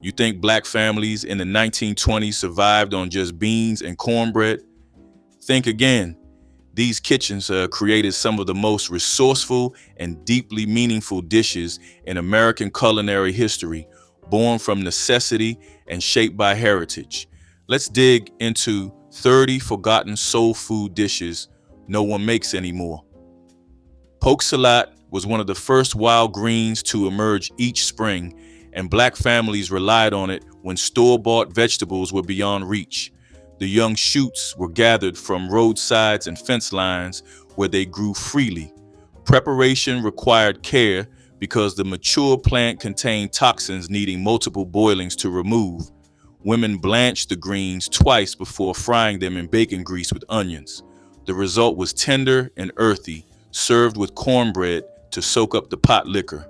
You think black families in the 1920s survived on just beans and cornbread? Think again. These kitchens created some of the most resourceful and deeply meaningful dishes in American culinary history, born from necessity and shaped by heritage. Let's dig into 30 forgotten soul food dishes no one makes anymore. Poke salad was one of the first wild greens to emerge each spring, and black families relied on it when store-bought vegetables were beyond reach. The young shoots were gathered from roadsides and fence lines where they grew freely. Preparation required care because the mature plant contained toxins needing multiple boilings to remove. Women blanched the greens twice before frying them in bacon grease with onions. The result was tender and earthy, served with cornbread to soak up the pot liquor.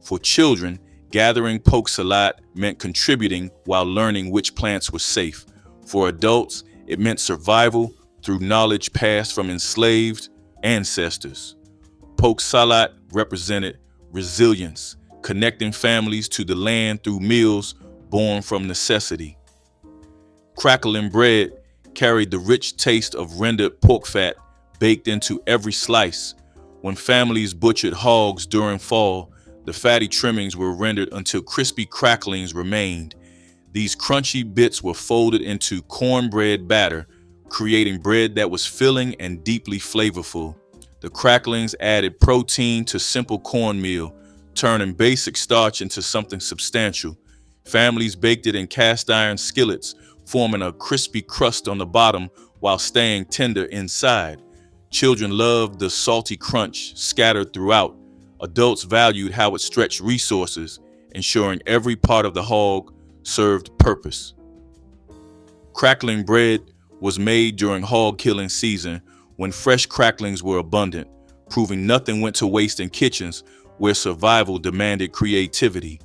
For children, gathering poke salad meant contributing while learning which plants were safe. For adults, it meant survival through knowledge passed from enslaved ancestors. Poke salad represented resilience, connecting families to the land through meals born from necessity. Crackling bread carried the rich taste of rendered pork fat baked into every slice. When families butchered hogs during fall, the fatty trimmings were rendered until crispy cracklings remained. These crunchy bits were folded into cornbread batter, creating bread that was filling and deeply flavorful. The cracklings added protein to simple cornmeal, turning basic starch into something substantial. Families baked it in cast iron skillets, forming a crispy crust on the bottom while staying tender inside. Children loved the salty crunch scattered throughout. Adults valued how it stretched resources, ensuring every part of the hog served purpose. Crackling bread was made during hog killing season when fresh cracklings were abundant, proving nothing went to waste in kitchens where survival demanded creativity.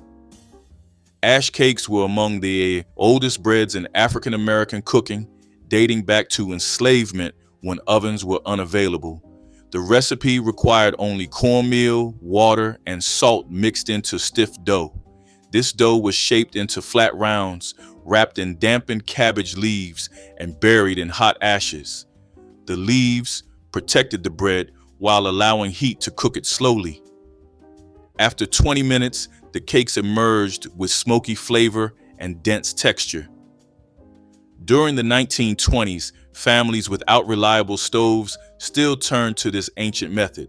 Ash cakes were among the oldest breads in African American cooking, dating back to enslavement when ovens were unavailable. The recipe required only cornmeal, water, and salt mixed into stiff dough. This dough was shaped into flat rounds, wrapped in dampened cabbage leaves, and buried in hot ashes. The leaves protected the bread while allowing heat to cook it slowly. After 20 minutes, the cakes emerged with smoky flavor and dense texture. During the 1920s, families without reliable stoves still turned to this ancient method.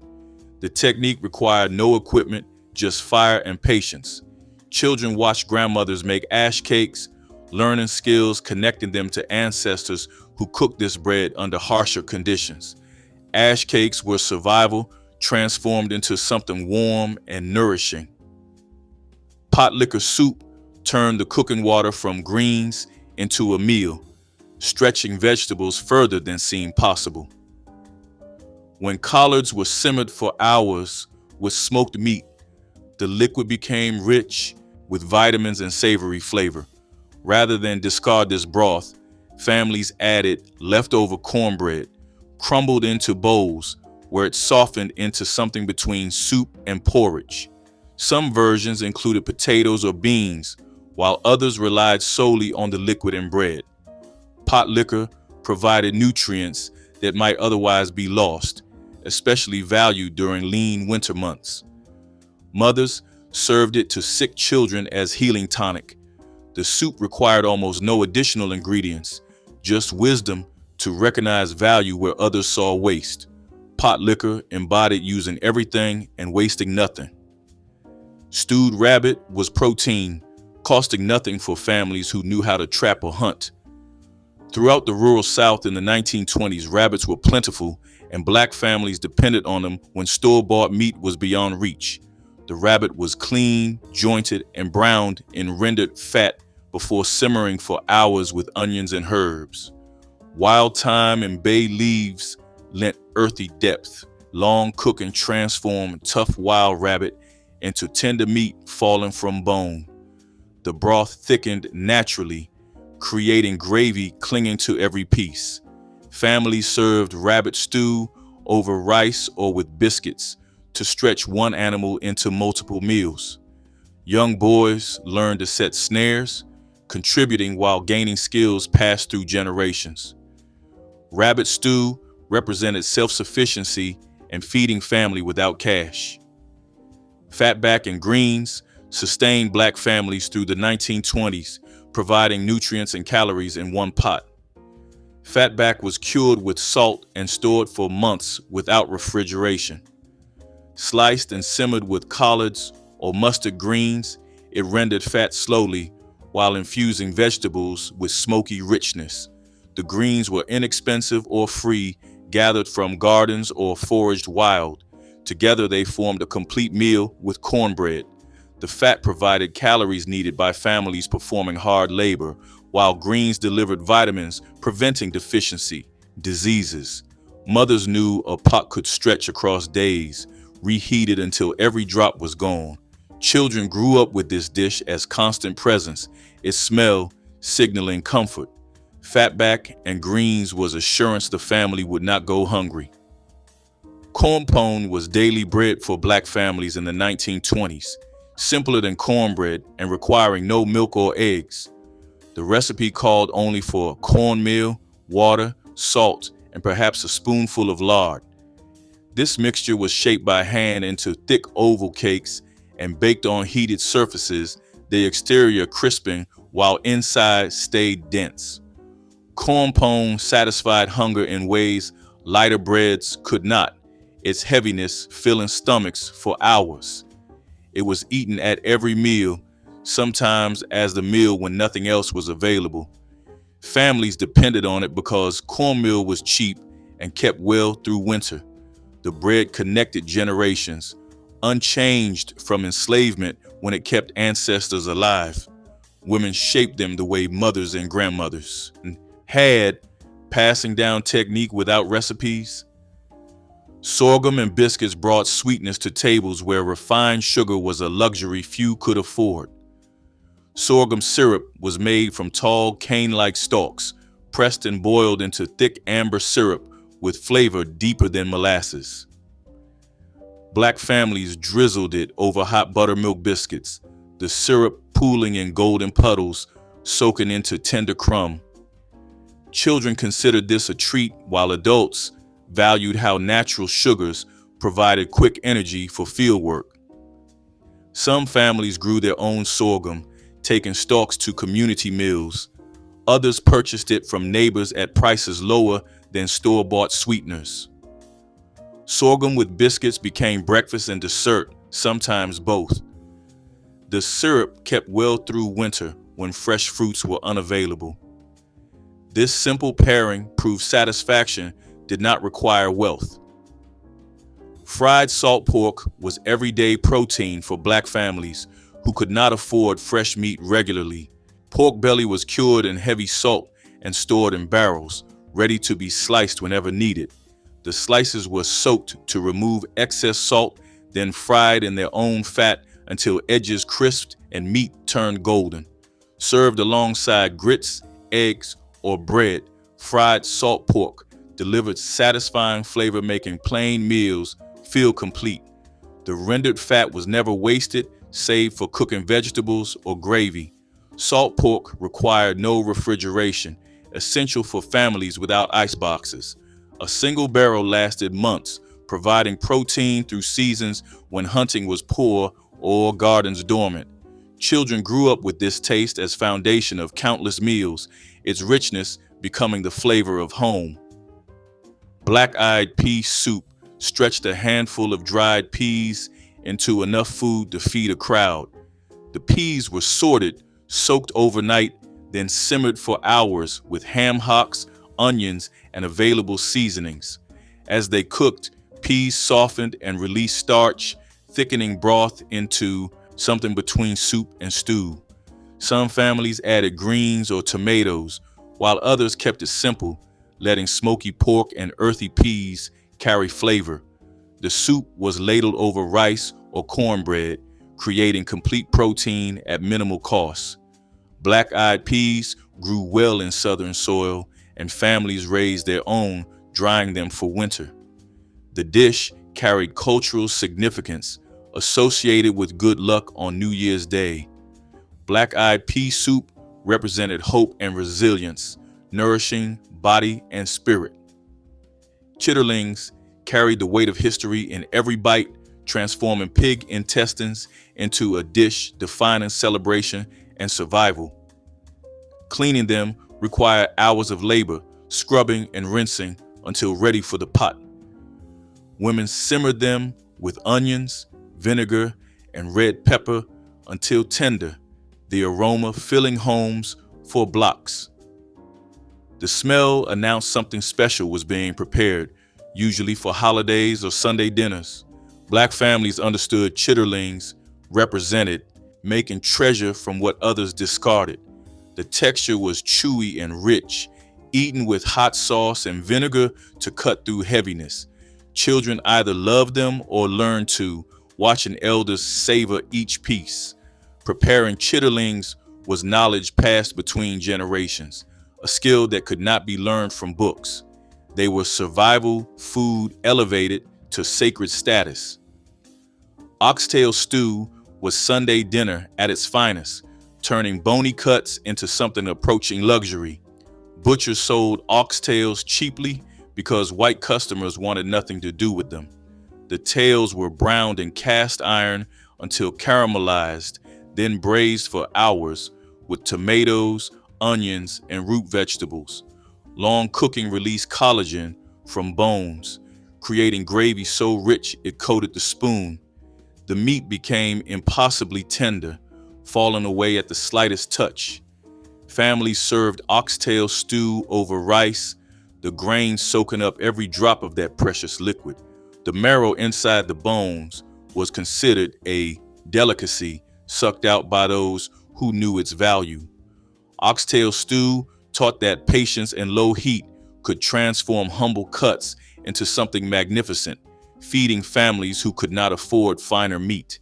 The technique required no equipment, just fire and patience. Children watched grandmothers make ash cakes, learning skills connecting them to ancestors who cooked this bread under harsher conditions. Ash cakes were survival, transformed into something warm and nourishing. Potlikker soup turned the cooking water from greens into a meal, stretching vegetables further than seemed possible. When collards were simmered for hours with smoked meat, the liquid became rich with vitamins and savory flavor. Rather than discard this broth, families added leftover cornbread, crumbled into bowls, where it softened into something between soup and porridge. Some versions included potatoes or beans, while others relied solely on the liquid and bread. Potlikker provided nutrients that might otherwise be lost, especially valued during lean winter months. Mothers served it to sick children as healing tonic. The soup required almost no additional ingredients, just wisdom to recognize value where others saw waste. Potlikker embodied using everything and wasting nothing. Stewed rabbit was protein, costing nothing for families who knew how to trap or hunt. Throughout the rural South in the 1920s, rabbits were plentiful, and black families depended on them when store-bought meat was beyond reach. The rabbit was clean, jointed, and browned in rendered fat before simmering for hours with onions and herbs. Wild thyme and bay leaves lent earthy depth. Long cooking transformed tough wild rabbit into tender meat falling from bone. The broth thickened naturally, creating gravy clinging to every piece. Families served rabbit stew over rice or with biscuits to stretch one animal into multiple meals. Young boys learned to set snares, contributing while gaining skills passed through generations. Rabbit stew represented self-sufficiency and feeding family without cash. Fatback and greens sustained black families through the 1920s, providing nutrients and calories in one pot. Fatback was cured with salt and stored for months without refrigeration. Sliced and simmered with collards or mustard greens, it rendered fat slowly while infusing vegetables with smoky richness. The greens were inexpensive or free, gathered from gardens or foraged wild. Together they formed a complete meal with cornbread. The fat provided calories needed by families performing hard labor, while greens delivered vitamins, preventing deficiency, diseases. Mothers knew a pot could stretch across days, reheated until every drop was gone. Children grew up with this dish as constant presence, its smell signaling comfort. Fatback and greens was assurance the family would not go hungry. Corn pone was daily bread for black families in the 1920s, simpler than cornbread and requiring no milk or eggs. The recipe called only for cornmeal, water, salt, and perhaps a spoonful of lard. This mixture was shaped by hand into thick oval cakes and baked on heated surfaces, the exterior crisping while inside stayed dense. Corn pone satisfied hunger in ways lighter breads could not, its heaviness filling stomachs for hours. It was eaten at every meal, sometimes as the meal when nothing else was available. Families depended on it because cornmeal was cheap and kept well through winter. The bread connected generations, unchanged from enslavement when it kept ancestors alive. Women shaped them the way mothers and grandmothers had, passing down technique without recipes. Sorghum and biscuits brought sweetness to tables where refined sugar was a luxury few could afford. Sorghum syrup was made from tall cane-like stalks, pressed and boiled into thick amber syrup with flavor deeper than molasses. Black families drizzled it over hot buttermilk biscuits, the syrup pooling in golden puddles, soaking into tender crumb. Children considered this a treat, while adults valued how natural sugars provided quick energy for fieldwork. Some families grew their own sorghum, taking stalks to community mills. Others purchased it from neighbors at prices lower than store-bought sweeteners. Sorghum with biscuits became breakfast and dessert, sometimes both. The syrup kept well through winter when fresh fruits were unavailable. This simple pairing proved satisfaction did not require wealth. Fried salt pork was everyday protein for black families who could not afford fresh meat regularly. Pork belly was cured in heavy salt and stored in barrels, ready to be sliced whenever needed. The slices were soaked to remove excess salt, then fried in their own fat until edges crisped and meat turned golden. Served alongside grits, eggs, or bread, fried salt pork delivered satisfying flavor, making plain meals feel complete. The rendered fat was never wasted, save for cooking vegetables or gravy. Salt pork required no refrigeration, essential for families without ice boxes. A single barrel lasted months, providing protein through seasons when hunting was poor or gardens dormant. Children grew up with this taste as foundation of countless meals, its richness becoming the flavor of home. Black-eyed pea soup stretched a handful of dried peas into enough food to feed a crowd. The peas were sorted, soaked overnight, then simmered for hours with ham hocks, onions, and available seasonings. As they cooked, peas softened and released starch, thickening broth into something between soup and stew. Some families added greens or tomatoes, while others kept it simple, letting smoky pork and earthy peas carry flavor. The soup was ladled over rice or cornbread, creating complete protein at minimal cost. Black-eyed peas grew well in southern soil, and families raised their own, drying them for winter. The dish carried cultural significance, associated with good luck on New Year's Day. Black-eyed pea soup represented hope and resilience, nourishing body and spirit. Chitterlings carried the weight of history in every bite, transforming pig intestines into a dish defining celebration and survival. Cleaning them required hours of labor, scrubbing and rinsing until ready for the pot. Women simmered them with onions, vinegar, and red pepper until tender, the aroma filling homes for blocks. The smell announced something special was being prepared, usually for holidays or Sunday dinners. Black families understood chitterlings represented making treasure from what others discarded. The texture was chewy and rich, eaten with hot sauce and vinegar to cut through heaviness. Children either loved them or learned to, watching elders savor each piece. Preparing chitterlings was knowledge passed between generations, a skill that could not be learned from books. They were survival food elevated to sacred status. Oxtail stew was Sunday dinner at its finest, turning bony cuts into something approaching luxury. Butchers sold oxtails cheaply because white customers wanted nothing to do with them. The tails were browned in cast iron until caramelized, then braised for hours with tomatoes, onions, and root vegetables. Long cooking released collagen from bones, creating gravy so rich it coated the spoon. The meat became impossibly tender, falling away at the slightest touch. Families served oxtail stew over rice, the grain soaking up every drop of that precious liquid. The marrow inside the bones was considered a delicacy sucked out by those who knew its value. Oxtail stew taught that patience and low heat could transform humble cuts into something magnificent, feeding families who could not afford finer meat.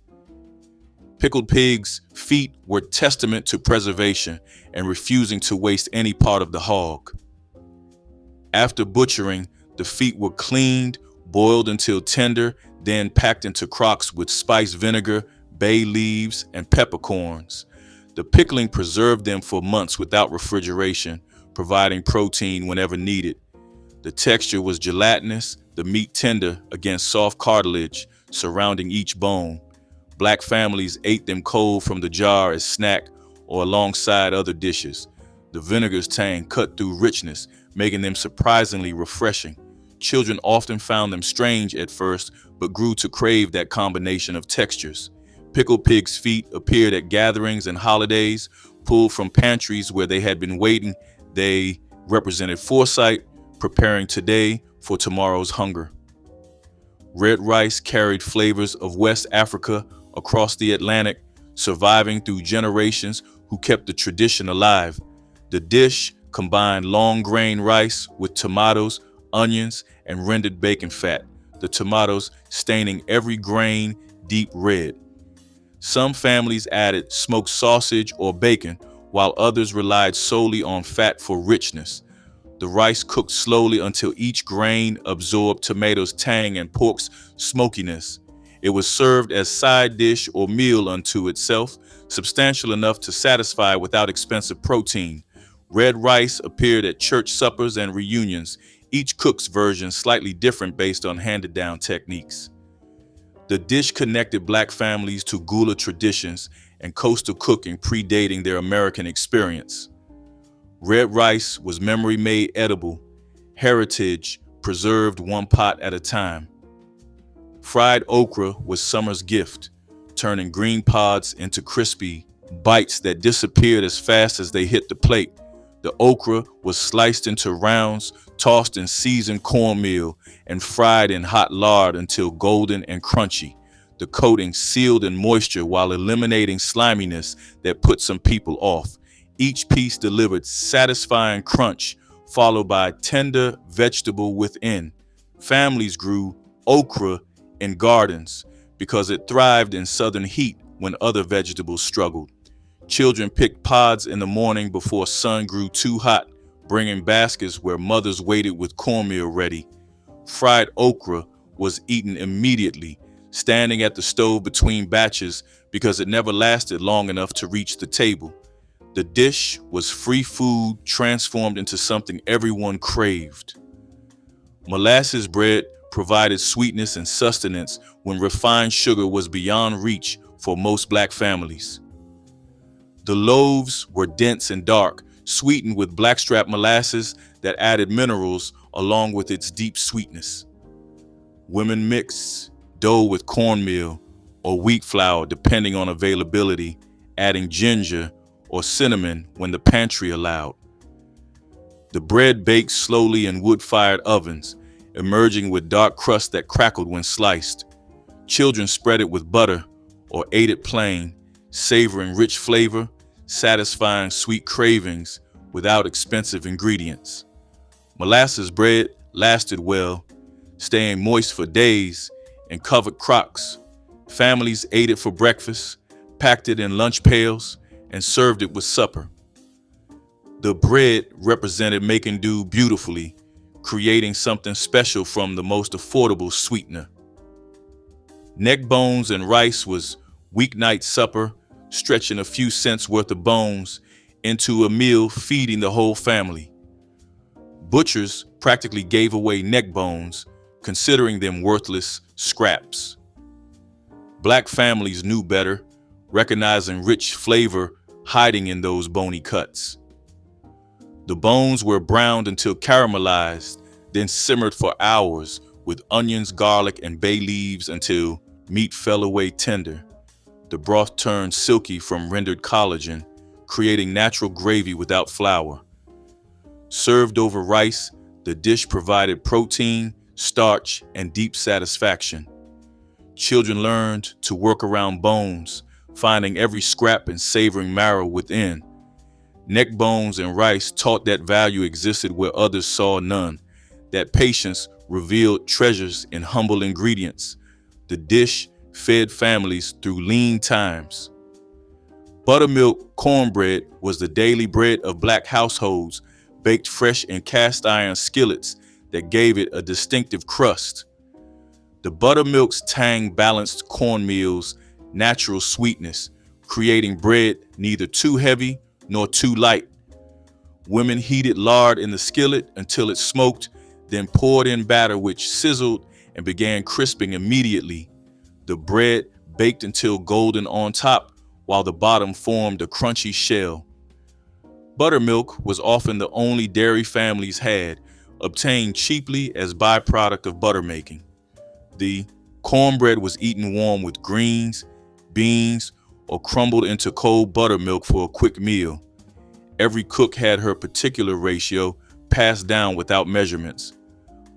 Pickled pigs' feet were testament to preservation and refusing to waste any part of the hog. After butchering, the feet were cleaned, boiled until tender, then packed into crocks with spiced vinegar, bay leaves, and peppercorns. The pickling preserved them for months without refrigeration, providing protein whenever needed. The texture was gelatinous, the meat tender against soft cartilage surrounding each bone. Black families ate them cold from the jar as snack or alongside other dishes. The vinegar's tang cut through richness, making them surprisingly refreshing. Children often found them strange at first, but grew to crave that combination of textures. Pickled pig's feet appeared at gatherings and holidays, pulled from pantries where they had been waiting. They represented foresight, preparing today for tomorrow's hunger. Red rice carried flavors of West Africa across the Atlantic, surviving through generations who kept the tradition alive. The dish combined long grain rice with tomatoes, onions, and rendered bacon fat, the tomatoes staining every grain deep red. Some families added smoked sausage or bacon, while others relied solely on fat for richness. The rice cooked slowly until each grain absorbed tomatoes' tang and pork's smokiness. It was served as side dish or meal unto itself, substantial enough to satisfy without expensive protein. Red rice appeared at church suppers and reunions, each cook's version slightly different based on handed-down techniques. The dish connected Black families to Gula traditions and coastal cooking predating their American experience. Red rice was memory-made edible, heritage preserved one pot at a time. Fried okra was summer's gift, turning green pods into crispy bites that disappeared as fast as they hit the plate. The okra was sliced into rounds, tossed in seasoned cornmeal, and fried in hot lard until golden and crunchy. The coating sealed in moisture while eliminating sliminess that put some people off. Each piece delivered satisfying crunch, followed by tender vegetable within. Families grew okra in gardens because it thrived in southern heat when other vegetables struggled. Children picked pods in the morning before sun grew too hot, bringing baskets where mothers waited with cornmeal ready. Fried okra was eaten immediately, standing at the stove between batches because it never lasted long enough to reach the table. The dish was free food transformed into something everyone craved. Molasses bread provided sweetness and sustenance when refined sugar was beyond reach for most black families. The loaves were dense and dark, sweetened with blackstrap molasses that added minerals along with its deep sweetness. Women mixed dough with cornmeal or wheat flour depending on availability, adding ginger or cinnamon when the pantry allowed. The bread baked slowly in wood-fired ovens, emerging with dark crust that crackled when sliced. Children spread it with butter or ate it plain, savoring rich flavor, satisfying sweet cravings without expensive ingredients. Molasses bread lasted well, staying moist for days in covered crocks. Families ate it for breakfast, packed it in lunch pails, and served it with supper. The bread represented making do beautifully, creating something special from the most affordable sweetener. Neck bones and rice was weeknight supper, stretching a few cents worth of bones into a meal feeding the whole family. Butchers practically gave away neck bones, considering them worthless scraps. Black families knew better, recognizing rich flavor hiding in those bony cuts. The bones were browned until caramelized, then simmered for hours with onions, garlic, and bay leaves until meat fell away tender. The broth turned silky from rendered collagen, creating natural gravy without flour. Served over rice, the dish provided protein, starch, and deep satisfaction. Children learned to work around bones, finding every scrap and savoring marrow within. Neck bones and rice taught that value existed where others saw none, that patience revealed treasures in humble ingredients. The dish fed families through lean times. Buttermilk cornbread was the daily bread of black households, baked fresh in cast iron skillets that gave it a distinctive crust. The buttermilk's tang balanced cornmeal's natural sweetness, creating bread neither too heavy nor too light. Women heated lard in the skillet until it smoked, then poured in batter which sizzled and began crisping immediately. The bread baked until golden on top, while the bottom formed a crunchy shell. Buttermilk was often the only dairy families had, obtained cheaply as byproduct of butter making. The cornbread was eaten warm with greens, beans, or crumbled into cold buttermilk for a quick meal. Every cook had her particular ratio, passed down without measurements.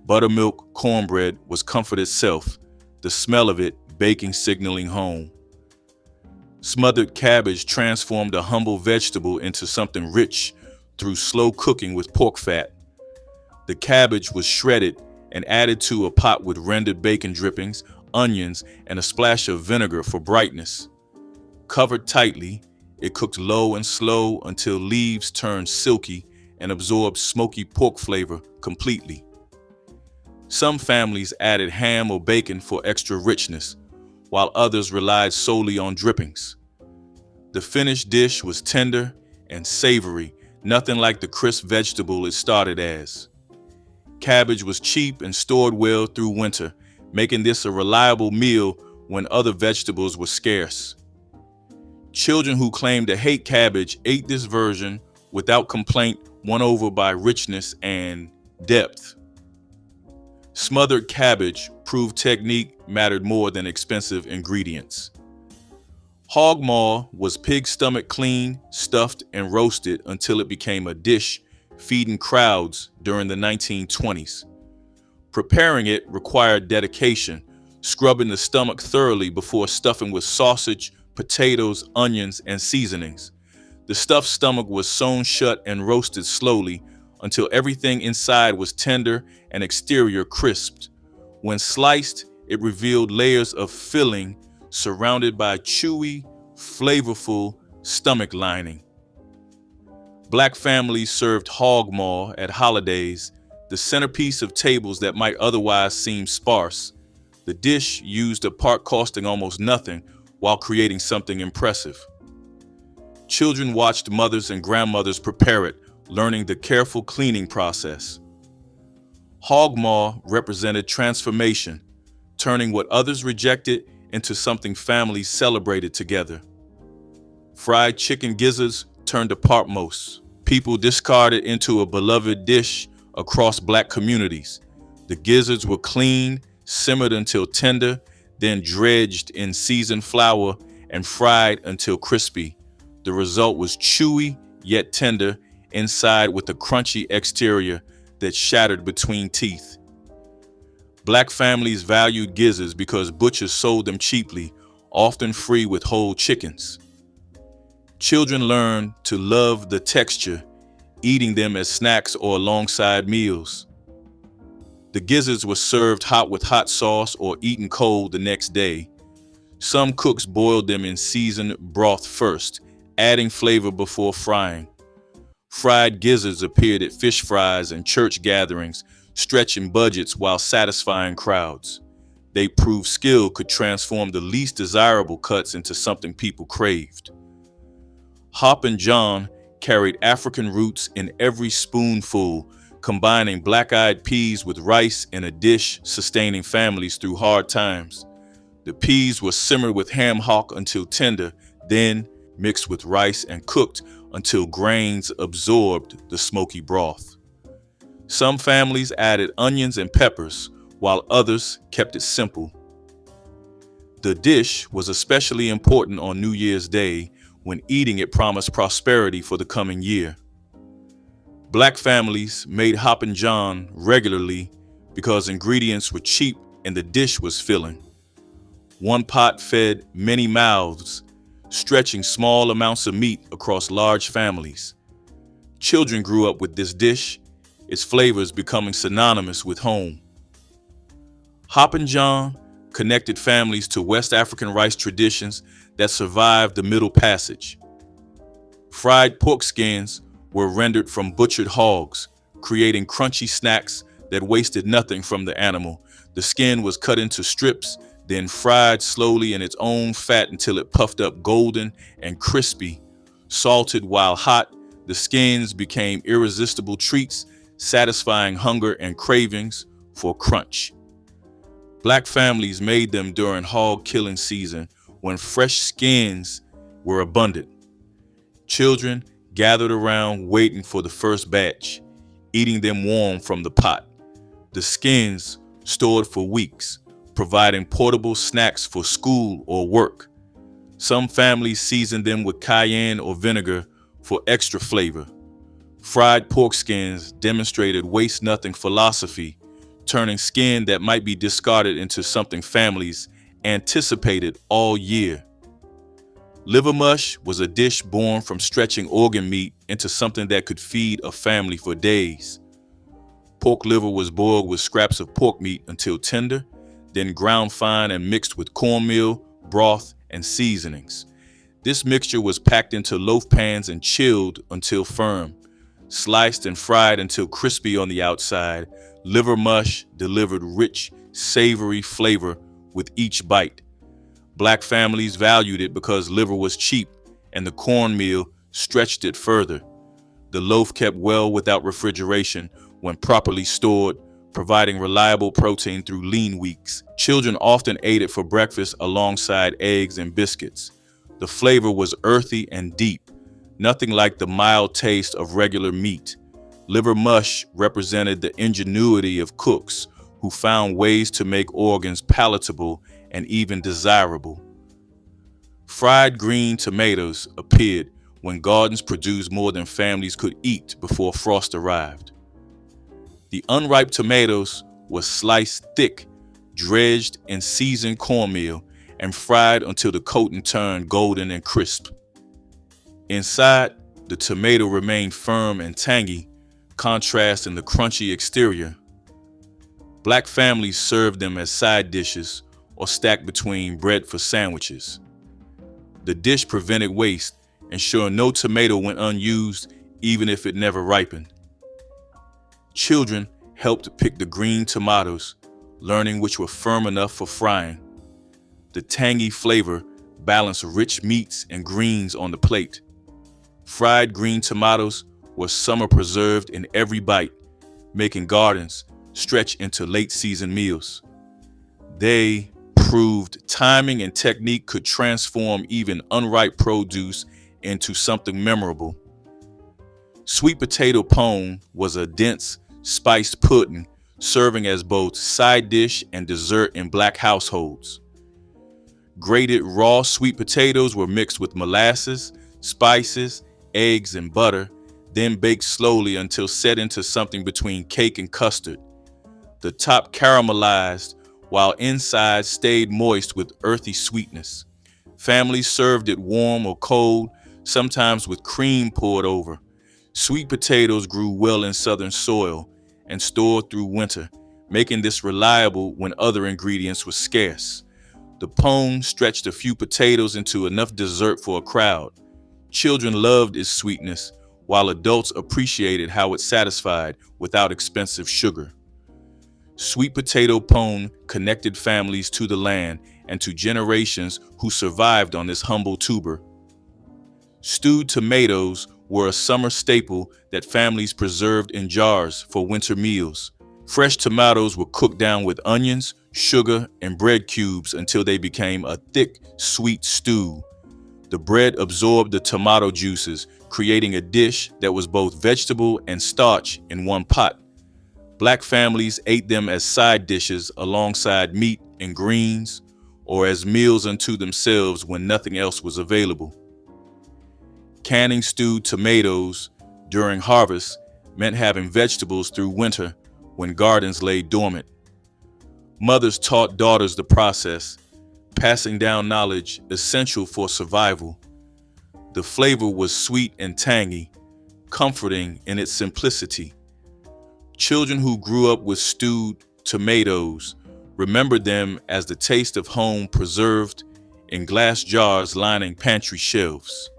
Buttermilk cornbread was comfort itself, the smell of it baking signaling home. Smothered cabbage transformed a humble vegetable into something rich through slow cooking with pork fat. The cabbage was shredded and added to a pot with rendered bacon drippings, onions, and a splash of vinegar for brightness. Covered tightly, it cooked low and slow until leaves turned silky and absorbed smoky pork flavor completely. Some families added ham or bacon for extra richness, while others relied solely on drippings. The finished dish was tender and savory, nothing like the crisp vegetable it started as. Cabbage was cheap and stored well through winter, making this a reliable meal when other vegetables were scarce. Children who claimed to hate cabbage ate this version without complaint, won over by richness and depth. Smothered cabbage proved technique mattered more than expensive ingredients. Hog maw was pig stomach cleaned, stuffed, and roasted until it became a dish feeding crowds during the 1920s. Preparing it required dedication, scrubbing the stomach thoroughly before stuffing with sausage, potatoes, onions, and seasonings. The stuffed stomach was sewn shut and roasted slowly until everything inside was tender and exterior crisped. When sliced, it revealed layers of filling surrounded by chewy, flavorful stomach lining. Black families served hog maw at holidays, the centerpiece of tables that might otherwise seem sparse. The dish used a part costing almost nothing while creating something impressive. Children watched mothers and grandmothers prepare it, learning the careful cleaning process. Hog maw represented transformation, turning what others rejected into something families celebrated together. Fried chicken gizzards turned to partmost. People discarded into a beloved dish across Black communities. The gizzards were cleaned, simmered until tender, then dredged in seasoned flour and fried until crispy. The result was chewy yet tender inside with a crunchy exterior that shattered between teeth. Black families valued gizzards because butchers sold them cheaply, often free with whole chickens. Children learned to love the texture, eating them as snacks or alongside meals. The gizzards were served hot with hot sauce or eaten cold the next day. Some cooks boiled them in seasoned broth first, adding flavor before frying. Fried gizzards appeared at fish fries and church gatherings, stretching budgets while satisfying crowds. They proved skill could transform the least desirable cuts into something people craved. Hoppin' John carried African roots in every spoonful, combining black-eyed peas with rice in a dish sustaining families through hard times. The peas were simmered with ham hock until tender, then mixed with rice and cooked until grains absorbed the smoky broth. Some families added onions and peppers, while others kept it simple. The dish was especially important on New Year's Day, when eating it promised prosperity for the coming year. Black families made Hoppin' John regularly because ingredients were cheap and the dish was filling. One pot fed many mouths, stretching small amounts of meat across large families. Children grew up with this dish, its flavors becoming synonymous with home. Hoppin' John connected families to West African rice traditions that survived the Middle Passage. Fried pork skins were rendered from butchered hogs, creating crunchy snacks that wasted nothing from the animal. The skin was cut into strips, then fried slowly in its own fat until it puffed up golden and crispy. Salted while hot, the skins became irresistible treats, satisfying hunger and cravings for crunch. Black families made them during hog killing season when fresh skins were abundant. Children gathered around waiting for the first batch, eating them warm from the pot. The skins stored for weeks, providing portable snacks for school or work. Some families seasoned them with cayenne or vinegar for extra flavor. Fried pork skins demonstrated waste-nothing philosophy, turning skin that might be discarded into something families anticipated all year. Liver mush was a dish born from stretching organ meat into something that could feed a family for days. Pork liver was boiled with scraps of pork meat until tender, then ground fine and mixed with cornmeal, broth, and seasonings. This mixture was packed into loaf pans and chilled until firm. Sliced and fried until crispy on the outside, liver mush delivered rich, savory flavor with each bite. Black families valued it because liver was cheap and the cornmeal stretched it further. The loaf kept well without refrigeration when properly stored, providing reliable protein through lean weeks. Children often ate it for breakfast alongside eggs and biscuits. The flavor was earthy and deep, nothing like the mild taste of regular meat. Liver mush represented the ingenuity of cooks who found ways to make organs palatable and even desirable. Fried green tomatoes appeared when gardens produced more than families could eat before frost arrived. The unripe tomatoes were sliced thick, dredged in seasoned cornmeal, and fried until the coating turned golden and crisp. Inside, the tomato remained firm and tangy, contrasting the crunchy exterior. Black families served them as side dishes or stacked between bread for sandwiches. The dish prevented waste, ensuring no tomato went unused even if it never ripened. Children helped pick the green tomatoes, learning which were firm enough for frying. The tangy flavor balanced rich meats and greens on the plate. Fried green tomatoes were summer preserved in every bite, making gardens stretch into late-season meals. They proved timing and technique could transform even unripe produce into something memorable. Sweet potato pone was a dense, spiced pudding serving as both side dish and dessert in Black households. Grated raw sweet potatoes were mixed with molasses, spices, eggs, and butter, then baked slowly until set into something between cake and custard. The top caramelized while inside stayed moist with earthy sweetness. Families served it warm or cold, sometimes with cream poured over. Sweet potatoes grew well in southern soil and stored through winter, making this reliable when other ingredients were scarce. The pone stretched a few potatoes into enough dessert for a crowd. Children loved its sweetness, while adults appreciated how it satisfied without expensive sugar. Sweet potato pone connected families to the land and to generations who survived on this humble tuber. Stewed tomatoes were a summer staple that families preserved in jars for winter meals. Fresh tomatoes were cooked down with onions, sugar, and bread cubes until they became a thick, sweet stew. The bread absorbed the tomato juices, creating a dish that was both vegetable and starch in one pot. Black families ate them as side dishes alongside meat and greens, or as meals unto themselves when nothing else was available. Canning stewed tomatoes during harvest meant having vegetables through winter when gardens lay dormant. Mothers taught daughters the process, passing down knowledge essential for survival. The flavor was sweet and tangy, comforting in its simplicity. Children who grew up with stewed tomatoes remembered them as the taste of home preserved in glass jars lining pantry shelves.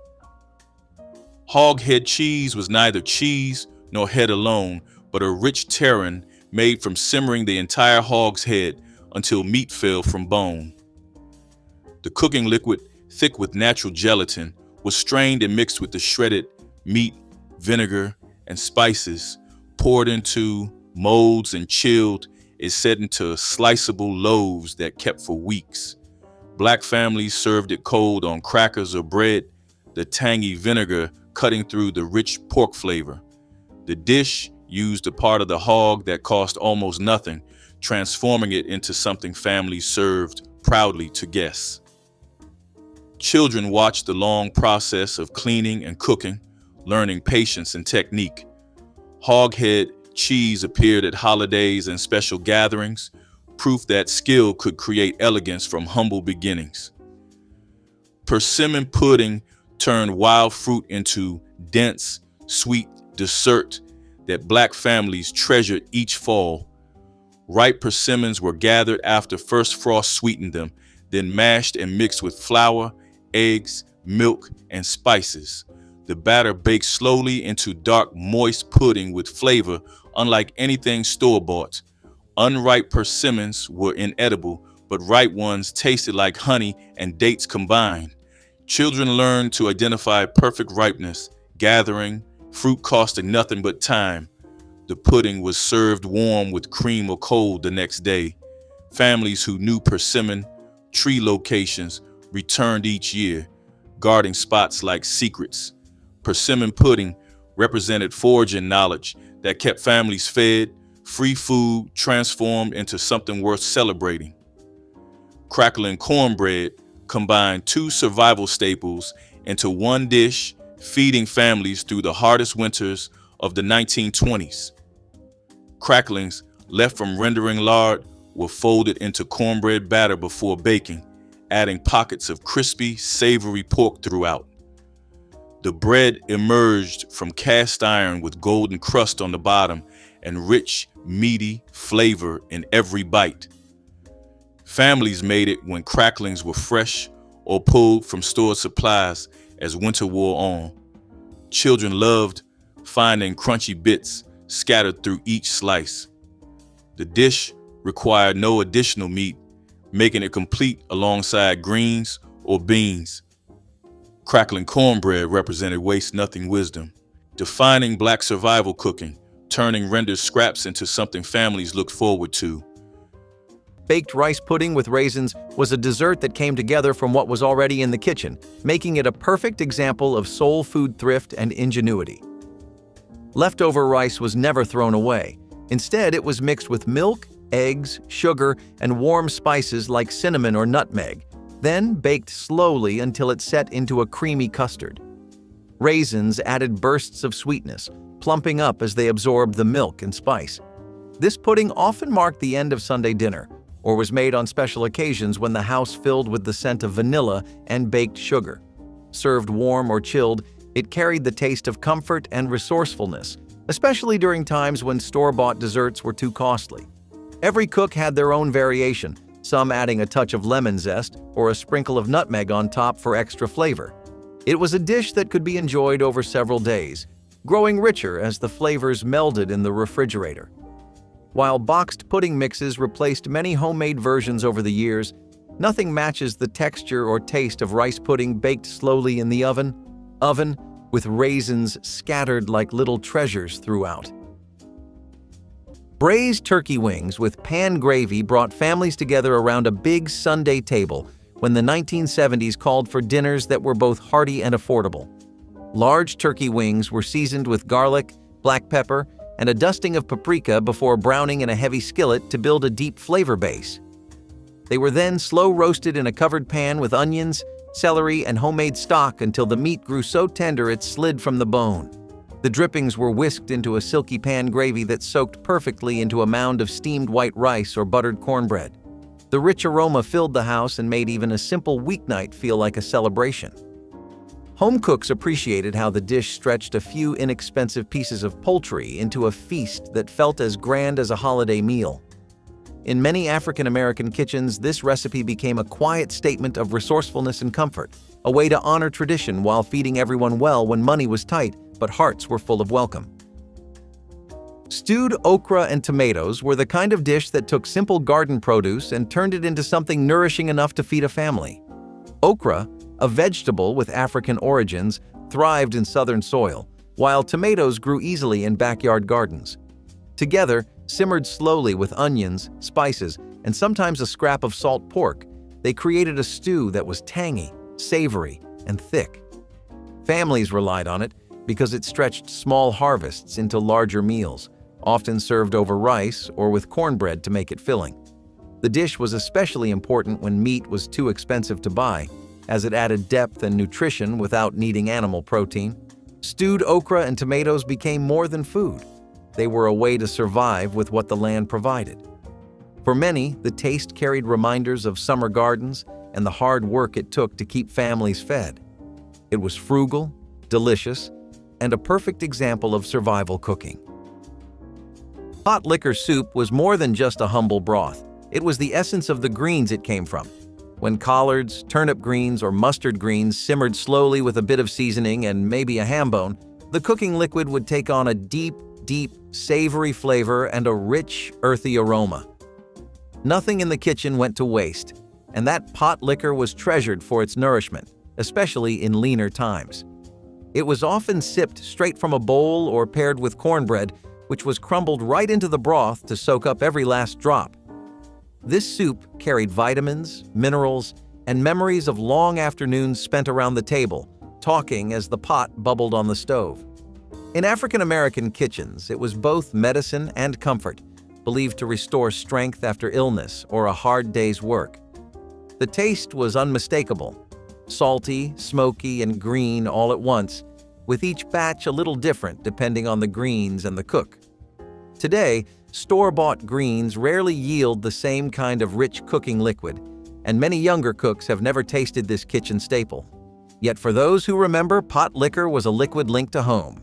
Hog head cheese was neither cheese nor head alone, but a rich terrin made from simmering the entire hog's head until meat fell from bone. The cooking liquid, thick with natural gelatin, was strained and mixed with the shredded meat, vinegar, and spices, poured into molds and chilled. It set into sliceable loaves that kept for weeks. Black families served it cold on crackers or bread, the tangy vinegar cutting through the rich pork flavor. The dish used a part of the hog that cost almost nothing, transforming it into something families served proudly to guests. Children watched the long process of cleaning and cooking, learning patience and technique. Hog head cheese appeared at holidays and special gatherings, proof that skill could create elegance from humble beginnings. Persimmon pudding turned wild fruit into dense, sweet dessert that Black families treasured each fall. Ripe persimmons were gathered after first frost sweetened them, then mashed and mixed with flour, eggs, milk, and spices. The batter baked slowly into dark, moist pudding with flavor unlike anything store-bought. Unripe persimmons were inedible, but ripe ones tasted like honey and dates combined. Children learned to identify perfect ripeness, gathering, fruit costing nothing but time. The pudding was served warm with cream or cold the next day. Families who knew persimmon tree locations returned each year, guarding spots like secrets. Persimmon pudding represented foraging knowledge that kept families fed, free food transformed into something worth celebrating. Crackling cornbread combined two survival staples into one dish, feeding families through the hardest winters of the 1920s. Cracklings left from rendering lard were folded into cornbread batter before baking, adding pockets of crispy, savory pork throughout. The bread emerged from cast iron with golden crust on the bottom and rich, meaty flavor in every bite. Families made it when cracklings were fresh or pulled from stored supplies as winter wore on. Children loved finding crunchy bits scattered through each slice. The dish required no additional meat, making it complete alongside greens or beans. Crackling cornbread represented waste-nothing wisdom, defining Black survival cooking, turning rendered scraps into something families looked forward to. Baked rice pudding with raisins was a dessert that came together from what was already in the kitchen, making it a perfect example of soul food thrift and ingenuity. Leftover rice was never thrown away. Instead, it was mixed with milk, eggs, sugar, and warm spices like cinnamon or nutmeg, then baked slowly until it set into a creamy custard. Raisins added bursts of sweetness, plumping up as they absorbed the milk and spice. This pudding often marked the end of Sunday dinner, or was made on special occasions when the house filled with the scent of vanilla and baked sugar. Served warm or chilled, it carried the taste of comfort and resourcefulness, especially during times when store-bought desserts were too costly. Every cook had their own variation, some adding a touch of lemon zest or a sprinkle of nutmeg on top for extra flavor. It was a dish that could be enjoyed over several days, growing richer as the flavors melded in the refrigerator. While boxed pudding mixes replaced many homemade versions over the years, nothing matches the texture or taste of rice pudding baked slowly in the oven with raisins scattered like little treasures throughout. Braised turkey wings with pan gravy brought families together around a big Sunday table when the 1970s called for dinners that were both hearty and affordable. Large turkey wings were seasoned with garlic, black pepper, and a dusting of paprika before browning in a heavy skillet to build a deep flavor base. They were then slow roasted in a covered pan with onions, celery, and homemade stock until the meat grew so tender it slid from the bone. The drippings were whisked into a silky pan gravy that soaked perfectly into a mound of steamed white rice or buttered cornbread. The rich aroma filled the house and made even a simple weeknight feel like a celebration. Home cooks appreciated how the dish stretched a few inexpensive pieces of poultry into a feast that felt as grand as a holiday meal. In many African American kitchens, this recipe became a quiet statement of resourcefulness and comfort, a way to honor tradition while feeding everyone well when money was tight, but hearts were full of welcome. Stewed okra and tomatoes were the kind of dish that took simple garden produce and turned it into something nourishing enough to feed a family. Okra, a vegetable with African origins, thrived in southern soil, while tomatoes grew easily in backyard gardens. Together, simmered slowly with onions, spices, and sometimes a scrap of salt pork, they created a stew that was tangy, savory, and thick. Families relied on it because it stretched small harvests into larger meals, often served over rice or with cornbread to make it filling. The dish was especially important when meat was too expensive to buy, as it added depth and nutrition without needing animal protein. Stewed okra and tomatoes became more than food. They were a way to survive with what the land provided. For many, the taste carried reminders of summer gardens and the hard work it took to keep families fed. It was frugal, delicious, and a perfect example of survival cooking. Potlikker soup was more than just a humble broth. It was the essence of the greens it came from. When collards, turnip greens, or mustard greens simmered slowly with a bit of seasoning and maybe a ham bone, the cooking liquid would take on a deep, savory flavor and a rich, earthy aroma. Nothing in the kitchen went to waste, and that potlikker was treasured for its nourishment, especially in leaner times. It was often sipped straight from a bowl or paired with cornbread, which was crumbled right into the broth to soak up every last drop. This soup carried vitamins, minerals, and memories of long afternoons spent around the table, talking as the pot bubbled on the stove. In African American kitchens, it was both medicine and comfort, believed to restore strength after illness or a hard day's work. The taste was unmistakable, salty, smoky, and green all at once, with each batch a little different depending on the greens and the cook. Today, store-bought greens rarely yield the same kind of rich cooking liquid, and many younger cooks have never tasted this kitchen staple. Yet for those who remember, potlikker was a liquid linked to home.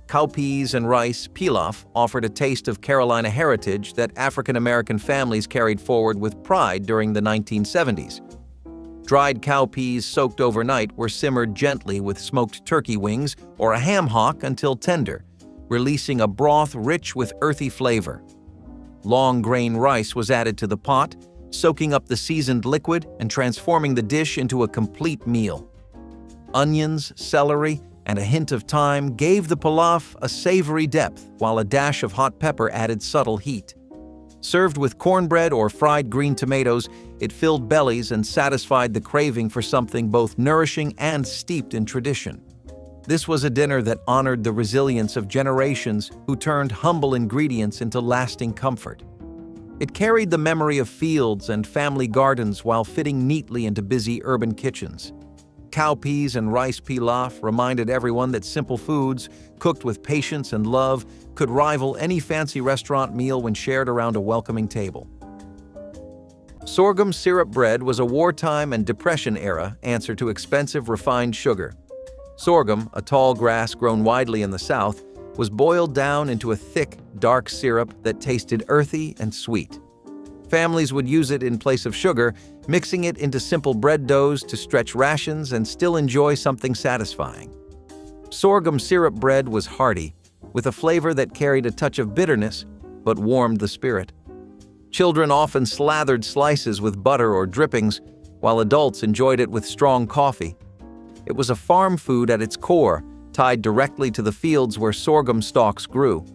Cowpeas and rice, pilaf, offered a taste of Carolina heritage that African American families carried forward with pride during the 1970s. Dried cowpeas soaked overnight were simmered gently with smoked turkey wings or a ham hock until tender, releasing a broth rich with earthy flavor. Long grain rice was added to the pot, soaking up the seasoned liquid and transforming the dish into a complete meal. Onions, celery, and a hint of thyme gave the pilaf a savory depth, while a dash of hot pepper added subtle heat. Served with cornbread or fried green tomatoes, it filled bellies and satisfied the craving for something both nourishing and steeped in tradition. This was a dinner that honored the resilience of generations who turned humble ingredients into lasting comfort. It carried the memory of fields and family gardens while fitting neatly into busy urban kitchens. Cowpeas and rice pilaf reminded everyone that simple foods, cooked with patience and love, could rival any fancy restaurant meal when shared around a welcoming table. Sorghum syrup bread was a wartime and depression-era answer to expensive refined sugar. Sorghum, a tall grass grown widely in the South, was boiled down into a thick, dark syrup that tasted earthy and sweet. Families would use it in place of sugar, mixing it into simple bread doughs to stretch rations and still enjoy something satisfying. Sorghum syrup bread was hearty, with a flavor that carried a touch of bitterness but warmed the spirit. Children often slathered slices with butter or drippings, while adults enjoyed it with strong coffee. It was a farm food at its core, tied directly to the fields where sorghum stalks grew.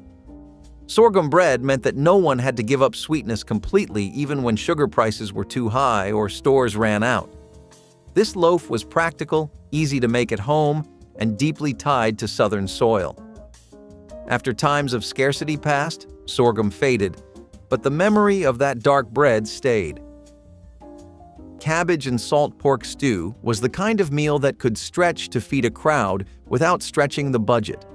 Sorghum bread meant that no one had to give up sweetness completely even when sugar prices were too high or stores ran out. This loaf was practical, easy to make at home, and deeply tied to southern soil. After times of scarcity passed, sorghum faded, but the memory of that dark bread stayed. Cabbage and salt pork stew was the kind of meal that could stretch to feed a crowd without stretching the budget.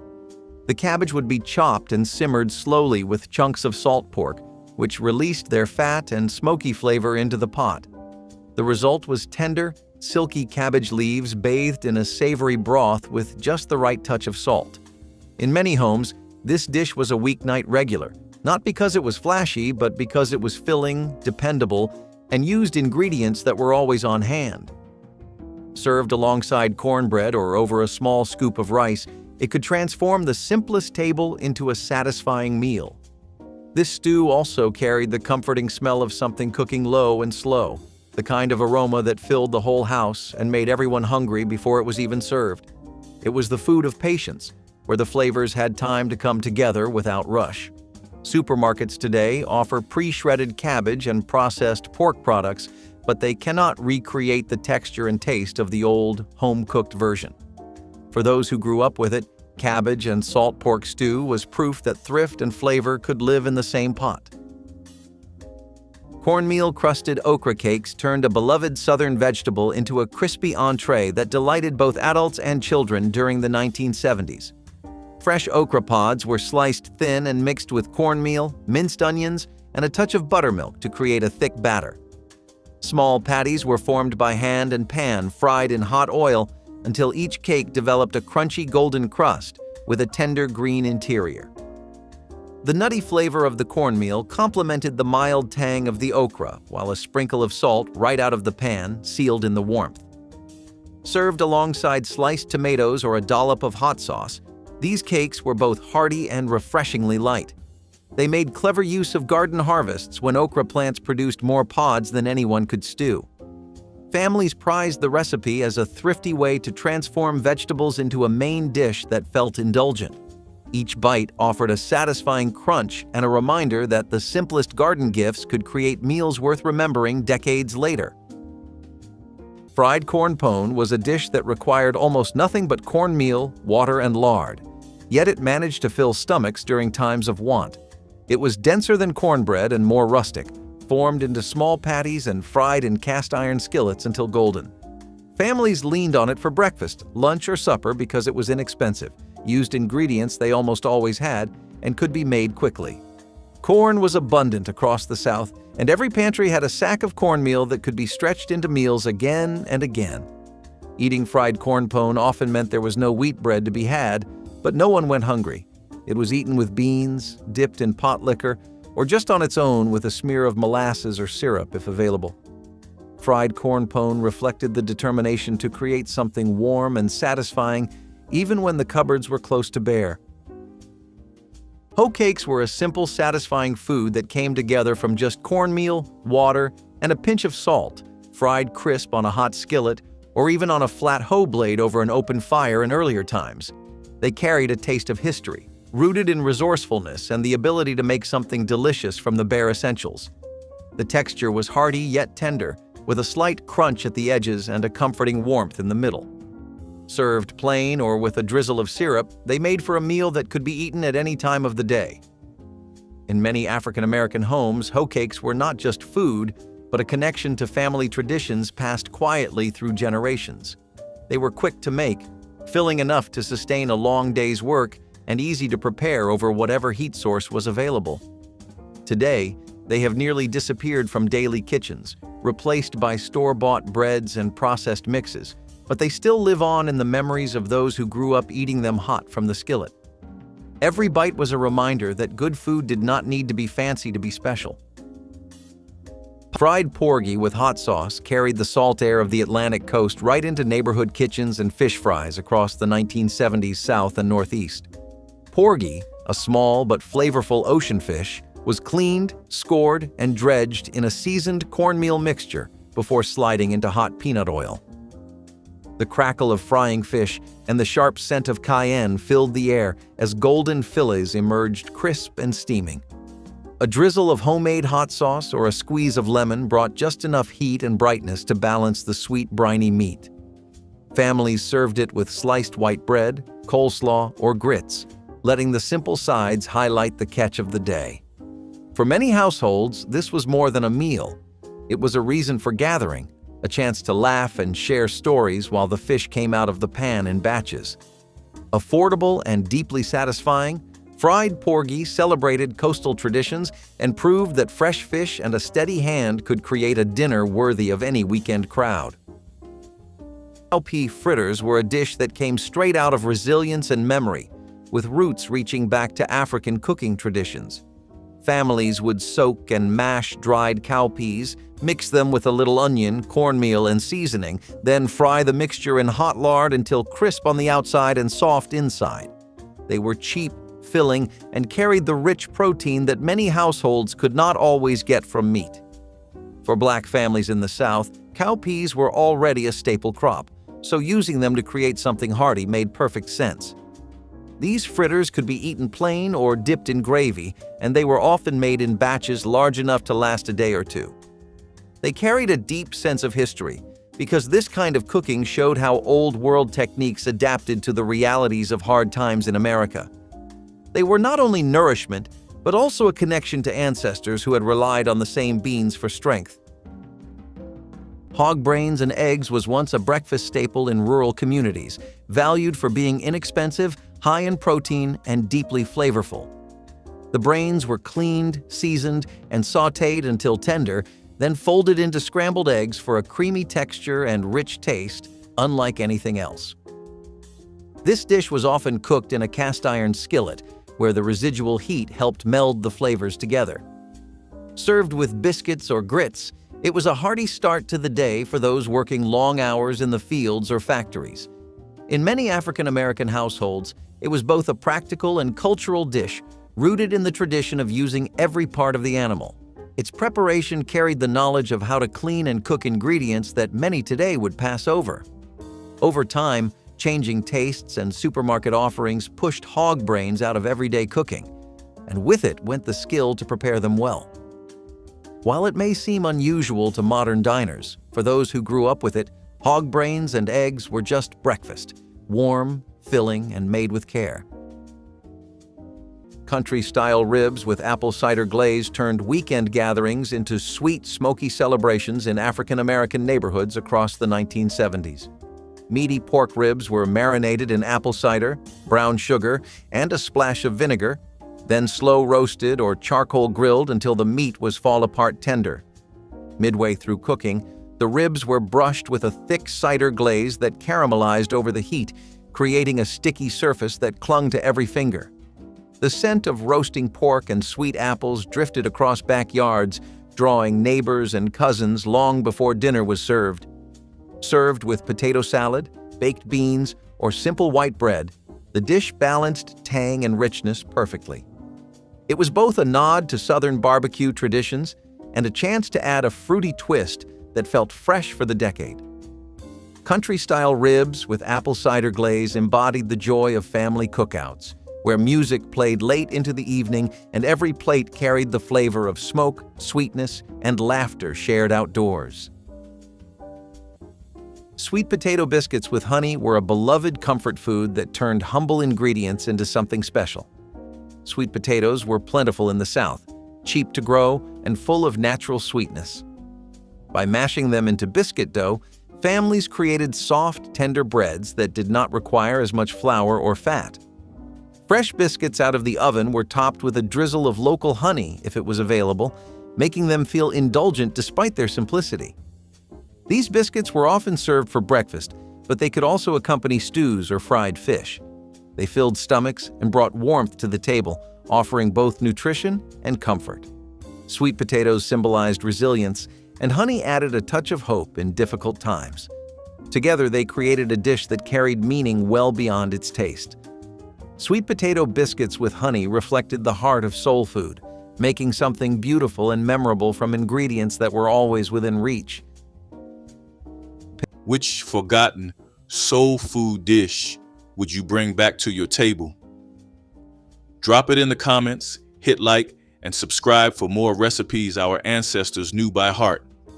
The cabbage would be chopped and simmered slowly with chunks of salt pork, which released their fat and smoky flavor into the pot. The result was tender, silky cabbage leaves bathed in a savory broth with just the right touch of salt. In many homes, this dish was a weeknight regular, not because it was flashy, but because it was filling, dependable, and used ingredients that were always on hand. Served alongside cornbread or over a small scoop of rice, it could transform the simplest table into a satisfying meal. This stew also carried the comforting smell of something cooking low and slow, the kind of aroma that filled the whole house and made everyone hungry before it was even served. It was the food of patience, where the flavors had time to come together without rush. Supermarkets today offer pre-shredded cabbage and processed pork products, but they cannot recreate the texture and taste of the old, home-cooked version. For those who grew up with it, cabbage and salt pork stew was proof that thrift and flavor could live in the same pot. Cornmeal-crusted okra cakes turned a beloved southern vegetable into a crispy entree that delighted both adults and children during the 1970s. Fresh okra pods were sliced thin and mixed with cornmeal, minced onions, and a touch of buttermilk to create a thick batter. Small patties were formed by hand and pan, fried in hot oil until each cake developed a crunchy golden crust with a tender green interior. The nutty flavor of the cornmeal complemented the mild tang of the okra, while a sprinkle of salt right out of the pan sealed in the warmth. Served alongside sliced tomatoes or a dollop of hot sauce, these cakes were both hearty and refreshingly light. They made clever use of garden harvests when okra plants produced more pods than anyone could stew. Families prized the recipe as a thrifty way to transform vegetables into a main dish that felt indulgent. Each bite offered a satisfying crunch and a reminder that the simplest garden gifts could create meals worth remembering decades later. Fried corn pone was a dish that required almost nothing but cornmeal, water, and lard, yet it managed to fill stomachs during times of want. It was denser than cornbread and more rustic, formed into small patties and fried in cast-iron skillets until golden. Families leaned on it for breakfast, lunch, or supper because it was inexpensive, used ingredients they almost always had, and could be made quickly. Corn was abundant across the South, and every pantry had a sack of cornmeal that could be stretched into meals again and again. Eating fried corn pone often meant there was no wheat bread to be had, but no one went hungry. It was eaten with beans, dipped in potlikker, or just on its own with a smear of molasses or syrup if available. Fried corn pone reflected the determination to create something warm and satisfying even when the cupboards were close to bare. Hoe cakes were a simple, satisfying food that came together from just cornmeal, water, and a pinch of salt, fried crisp on a hot skillet, or even on a flat hoe blade over an open fire in earlier times. They carried a taste of history, rooted in resourcefulness and the ability to make something delicious from the bare essentials. The texture was hearty yet tender, with a slight crunch at the edges and a comforting warmth in the middle. Served plain or with a drizzle of syrup, they made for a meal that could be eaten at any time of the day. In many African American homes, hoe cakes were not just food, but a connection to family traditions passed quietly through generations. They were quick to make, filling enough to sustain a long day's work, and easy to prepare over whatever heat source was available. Today, they have nearly disappeared from daily kitchens, replaced by store-bought breads and processed mixes, but they still live on in the memories of those who grew up eating them hot from the skillet. Every bite was a reminder that good food did not need to be fancy to be special. Fried porgy with hot sauce carried the salt air of the Atlantic coast right into neighborhood kitchens and fish fries across the 1970s South and Northeast. Porgy, a small but flavorful ocean fish, was cleaned, scored, and dredged in a seasoned cornmeal mixture before sliding into hot peanut oil. The crackle of frying fish and the sharp scent of cayenne filled the air as golden fillets emerged crisp and steaming. A drizzle of homemade hot sauce or a squeeze of lemon brought just enough heat and brightness to balance the sweet, briny meat. Families served it with sliced white bread, coleslaw, or grits, letting the simple sides highlight the catch of the day. For many households, this was more than a meal. It was a reason for gathering, a chance to laugh and share stories while the fish came out of the pan in batches. Affordable and deeply satisfying, fried porgy celebrated coastal traditions and proved that fresh fish and a steady hand could create a dinner worthy of any weekend crowd. Cowpea fritters were a dish that came straight out of resilience and memory, with roots reaching back to African cooking traditions. Families would soak and mash dried cowpeas, mix them with a little onion, cornmeal, and seasoning, then fry the mixture in hot lard until crisp on the outside and soft inside. They were cheap, filling, and carried the rich protein that many households could not always get from meat. For Black families in the South, cowpeas were already a staple crop, so using them to create something hearty made perfect sense. These fritters could be eaten plain or dipped in gravy, and they were often made in batches large enough to last a day or two. They carried a deep sense of history, because this kind of cooking showed how old-world techniques adapted to the realities of hard times in America. They were not only nourishment, but also a connection to ancestors who had relied on the same beans for strength. Hog brains and eggs was once a breakfast staple in rural communities, valued for being inexpensive, high in protein, and deeply flavorful. The brains were cleaned, seasoned, and sautéed until tender, then folded into scrambled eggs for a creamy texture and rich taste, unlike anything else. This dish was often cooked in a cast-iron skillet, where the residual heat helped meld the flavors together. Served with biscuits or grits, it was a hearty start to the day for those working long hours in the fields or factories. In many African American households, it was both a practical and cultural dish, rooted in the tradition of using every part of the animal. Its preparation carried the knowledge of how to clean and cook ingredients that many today would pass over. Over time, changing tastes and supermarket offerings pushed hog brains out of everyday cooking, and with it went the skill to prepare them well. While it may seem unusual to modern diners, for those who grew up with it, hog brains and eggs were just breakfast, warm, filling, and made with care. Country-style ribs with apple cider glaze turned weekend gatherings into sweet, smoky celebrations in African American neighborhoods across the 1970s. Meaty pork ribs were marinated in apple cider, brown sugar, and a splash of vinegar, then slow roasted or charcoal grilled until the meat was fall-apart tender. Midway through cooking, the ribs were brushed with a thick cider glaze that caramelized over the heat, creating a sticky surface that clung to every finger. The scent of roasting pork and sweet apples drifted across backyards, drawing neighbors and cousins long before dinner was served. Served with potato salad, baked beans, or simple white bread, the dish balanced tang and richness perfectly. It was both a nod to Southern barbecue traditions and a chance to add a fruity twist that felt fresh for the decade. Country-style ribs with apple cider glaze embodied the joy of family cookouts, where music played late into the evening and every plate carried the flavor of smoke, sweetness, and laughter shared outdoors. Sweet potato biscuits with honey were a beloved comfort food that turned humble ingredients into something special. Sweet potatoes were plentiful in the South, cheap to grow, and full of natural sweetness. By mashing them into biscuit dough, families created soft, tender breads that did not require as much flour or fat. Fresh biscuits out of the oven were topped with a drizzle of local honey if it was available, making them feel indulgent despite their simplicity. These biscuits were often served for breakfast, but they could also accompany stews or fried fish. They filled stomachs and brought warmth to the table, offering both nutrition and comfort. Sweet potatoes symbolized resilience, and honey added a touch of hope in difficult times. Together, they created a dish that carried meaning well beyond its taste. Sweet potato biscuits with honey reflected the heart of soul food, making something beautiful and memorable from ingredients that were always within reach. Which forgotten soul food dish would you bring back to your table? Drop it in the comments, hit like, and subscribe for more recipes our ancestors knew by heart.